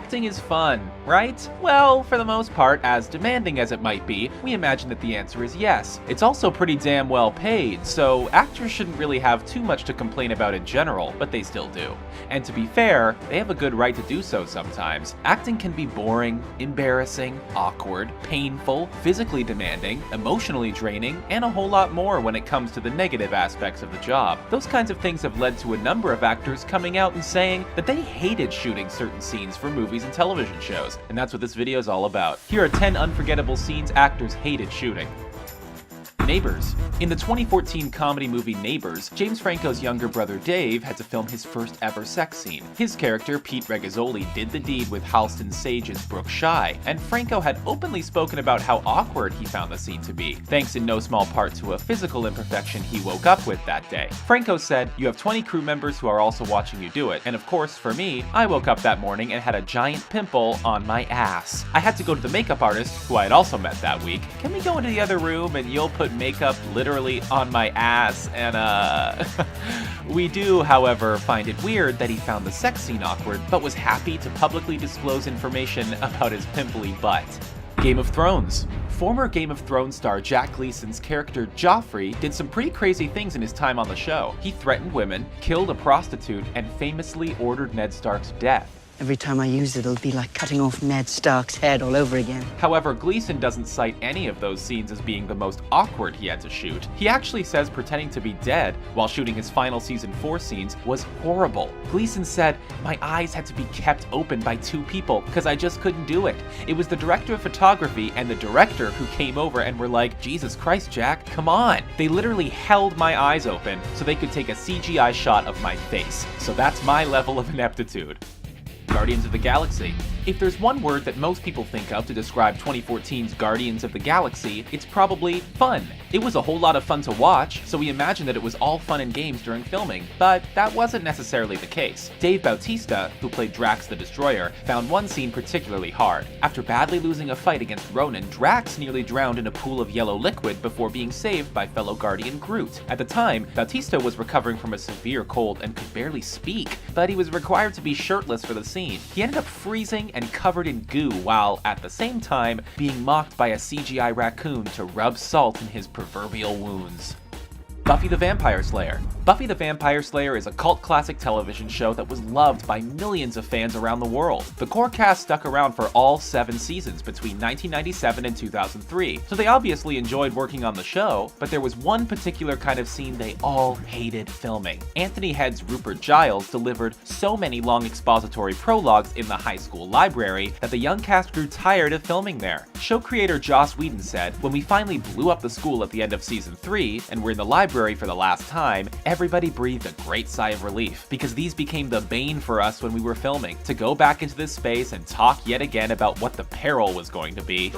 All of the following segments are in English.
acting is fun, right? Well, for the most part, as demanding as it might be, we imagine that the answer is yes. It's also pretty damn well paid, so actors shouldn't really have too much to complain about in general, but they still do. And to be fair, they have a good right to do so sometimes. Acting can be boring, embarrassing, awkward, painful, physically demanding, emotionally draining, and a whole lot more when it comes to the negative aspects of the job. Those kinds of things have led to a number of actors coming out and saying that they hated shooting certain scenes for movies and television shows, and that's what this video is all about. Here are 10 unforgettable scenes actors hated shooting. Neighbors. In the 2014 comedy movie Neighbors, James Franco's younger brother Dave had to film his first ever sex scene. His character, Pete Regazzoli, did the deed with Halston Sage's Brooke Shy, and Franco had openly spoken about how awkward he found the scene to be, thanks in no small part to a physical imperfection he woke up with that day. Franco said, "You have 20 crew members who are also watching you do it, and of course, for me, I woke up that morning and had a giant pimple on my ass. I had to go to the makeup artist, who I had also met that week. Can we go into the other room and you'll put makeup literally on my ass and We do, however, find it weird that he found the sex scene awkward, but was happy to publicly disclose information about his pimply butt. Game of Thrones. Former Game of Thrones star Jack Gleeson's character Joffrey did some pretty crazy things in his time on the show. He threatened women, killed a prostitute, and famously ordered Ned Stark's death. Every time I use it, it'll be like cutting off Ned Stark's head all over again. However, Gleeson doesn't cite any of those scenes as being the most awkward he had to shoot. He actually says pretending to be dead while shooting his final season 4 scenes was horrible. Gleeson said, "My eyes had to be kept open by 2 people because I just couldn't do it. It was the director of photography and the director who came over and were like, 'Jesus Christ, Jack, come on.' They literally held my eyes open so they could take a CGI shot of my face. So that's my level of ineptitude." Guardians of the Galaxy. If there's one word that most people think of to describe 2014's Guardians of the Galaxy, it's probably fun. It was a whole lot of fun to watch, so we imagine that it was all fun and games during filming, but that wasn't necessarily the case. Dave Bautista, who played Drax the Destroyer, found one scene particularly hard. After badly losing a fight against Ronan, Drax nearly drowned in a pool of yellow liquid before being saved by fellow Guardian Groot. At the time, Bautista was recovering from a severe cold and could barely speak, but he was required to be shirtless for the scene. He ended up freezing and covered in goo while, at the same time, being mocked by a CGI raccoon to rub salt in his proverbial wounds. Buffy the Vampire Slayer. Buffy the Vampire Slayer is a cult classic television show that was loved by millions of fans around the world. The core cast stuck around for all 7 seasons between 1997 and 2003, so they obviously enjoyed working on the show, but there was one particular kind of scene they all hated filming. Anthony Head's Rupert Giles delivered so many long expository prologues in the high school library that the young cast grew tired of filming there. Show creator Joss Whedon said, "When we finally blew up the school at the end of season 3, and were in the library for the last time, everybody breathed a great sigh of relief, because these became the bane for us when we were filming. To go back into this space and talk yet again about what the peril was going to be."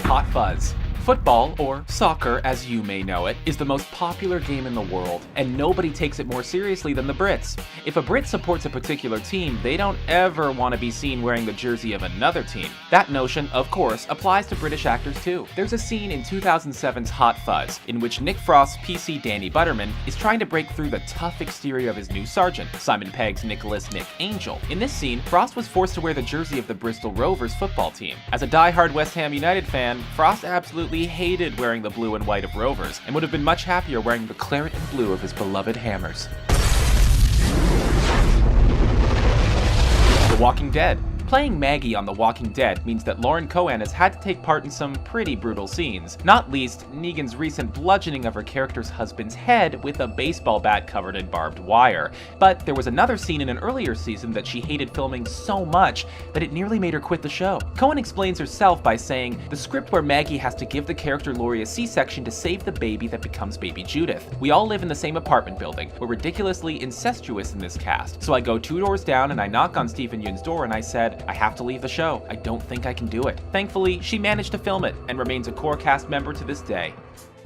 Hot Fuzz. Football, or soccer as you may know it, is the most popular game in the world, and nobody takes it more seriously than the Brits. If a Brit supports a particular team, they don't ever want to be seen wearing the jersey of another team. That notion, of course, applies to British actors too. There's a scene in 2007's Hot Fuzz in which Nick Frost's PC Danny Butterman is trying to break through the tough exterior of his new sergeant, Simon Pegg's Nicholas Nick Angel. In this scene, Frost was forced to wear the jersey of the Bristol Rovers football team. As a die-hard West Ham United fan, Frost absolutely hated wearing the blue and white of Rovers, and would have been much happier wearing the claret and blue of his beloved Hammers. The Walking Dead. Playing Maggie on The Walking Dead means that Lauren Cohan has had to take part in some pretty brutal scenes, not least Negan's recent bludgeoning of her character's husband's head with a baseball bat covered in barbed wire. But there was another scene in an earlier season that she hated filming so much that it nearly made her quit the show. Cohan explains herself by saying, "The script where Maggie has to give the character Laurie a C-section to save the baby that becomes baby Judith. We all live in the same apartment building. We're ridiculously incestuous in this cast. So I go 2 doors down and I knock on Stephen Yeun's door and I said, I have to leave the show. I don't think I can do it." Thankfully, she managed to film it and remains a core cast member to this day.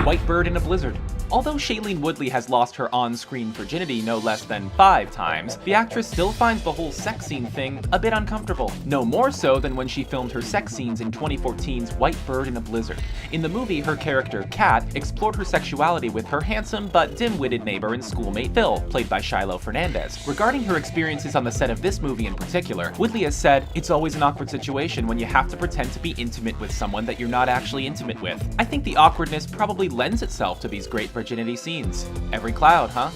White Bird in a Blizzard. Although Shailene Woodley has lost her on-screen virginity no less than 5 times, the actress still finds the whole sex scene thing a bit uncomfortable. No more so than when she filmed her sex scenes in 2014's White Bird in a Blizzard. In the movie, her character, Kat, explored her sexuality with her handsome but dim-witted neighbor and schoolmate Phil, played by Shiloh Fernandez. Regarding her experiences on the set of this movie in particular, Woodley has said, "It's always an awkward situation when you have to pretend to be intimate with someone that you're not actually intimate with. I think the awkwardness probably lends itself to these great virginity scenes. Every cloud, huh?"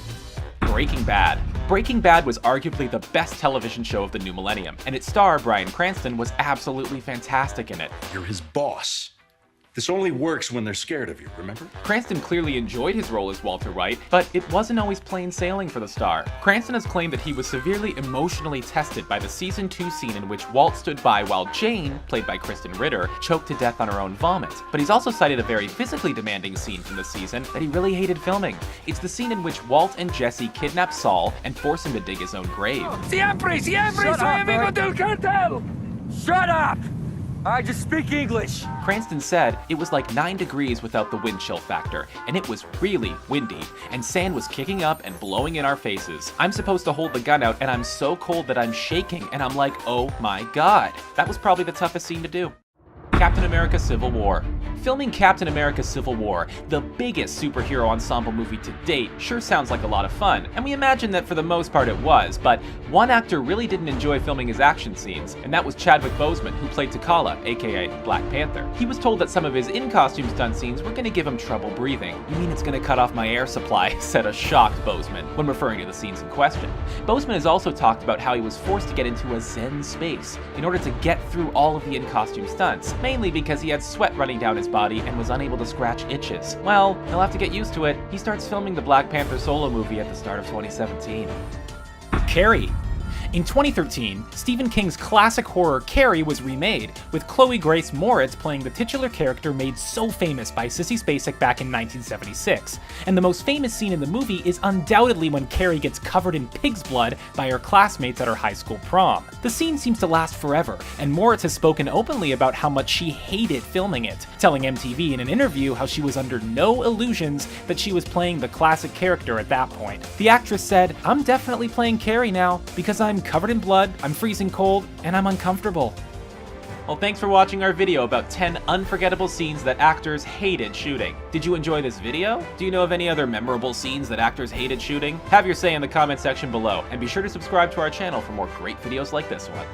Breaking Bad. Breaking Bad was arguably the best television show of the new millennium, and its star, Bryan Cranston, was absolutely fantastic in it. You're his boss. This only works when they're scared of you, remember? Cranston clearly enjoyed his role as Walter White, but it wasn't always plain sailing for the star. Cranston has claimed that he was severely emotionally tested by the season 2 scene in which Walt stood by while Jane, played by Kristen Ritter, choked to death on her own vomit. But he's also cited a very physically demanding scene from the season that he really hated filming. It's the scene in which Walt and Jesse kidnap Saul and force him to dig his own grave. Siempre, soy amigo del cartel! Shut up! I just speak English. Cranston said it was like 9 degrees without the wind chill factor, and it was really windy, and sand was kicking up and blowing in our faces. I'm supposed to hold the gun out, and I'm so cold that I'm shaking, and I'm like, oh my god. That was probably the toughest scene to do. Captain America Civil War. Filming Captain America Civil War, the biggest superhero ensemble movie to date, sure sounds like a lot of fun, and we imagine that for the most part it was, but one actor really didn't enjoy filming his action scenes, and that was Chadwick Boseman, who played T'Challa, aka Black Panther. He was told that some of his in-costume stunt scenes were gonna give him trouble breathing. "You mean it's gonna cut off my air supply?" said a shocked Boseman, when referring to the scenes in question. Boseman has also talked about how he was forced to get into a zen space in order to get through all of the in-costume stunts, mainly because he had sweat running down his body and was unable to scratch itches. Well, he'll have to get used to it. He starts filming the Black Panther solo movie at the start of 2017. Carrie. In 2013, Stephen King's classic horror Carrie was remade, with Chloe Grace Moritz playing the titular character made so famous by Sissy Spacek back in 1976. And the most famous scene in the movie is undoubtedly when Carrie gets covered in pig's blood by her classmates at her high school prom. The scene seems to last forever, and Moritz has spoken openly about how much she hated filming it, telling MTV in an interview how she was under no illusions that she was playing the classic character at that point. The actress said, "I'm definitely playing Carrie now, because I'm covered in blood, I'm freezing cold, and I'm uncomfortable." Well, thanks for watching our video about 10 unforgettable scenes that actors hated shooting. Did you enjoy this video? Do you know of any other memorable scenes that actors hated shooting? Have your say in the comment section below, and be sure to subscribe to our channel for more great videos like this one.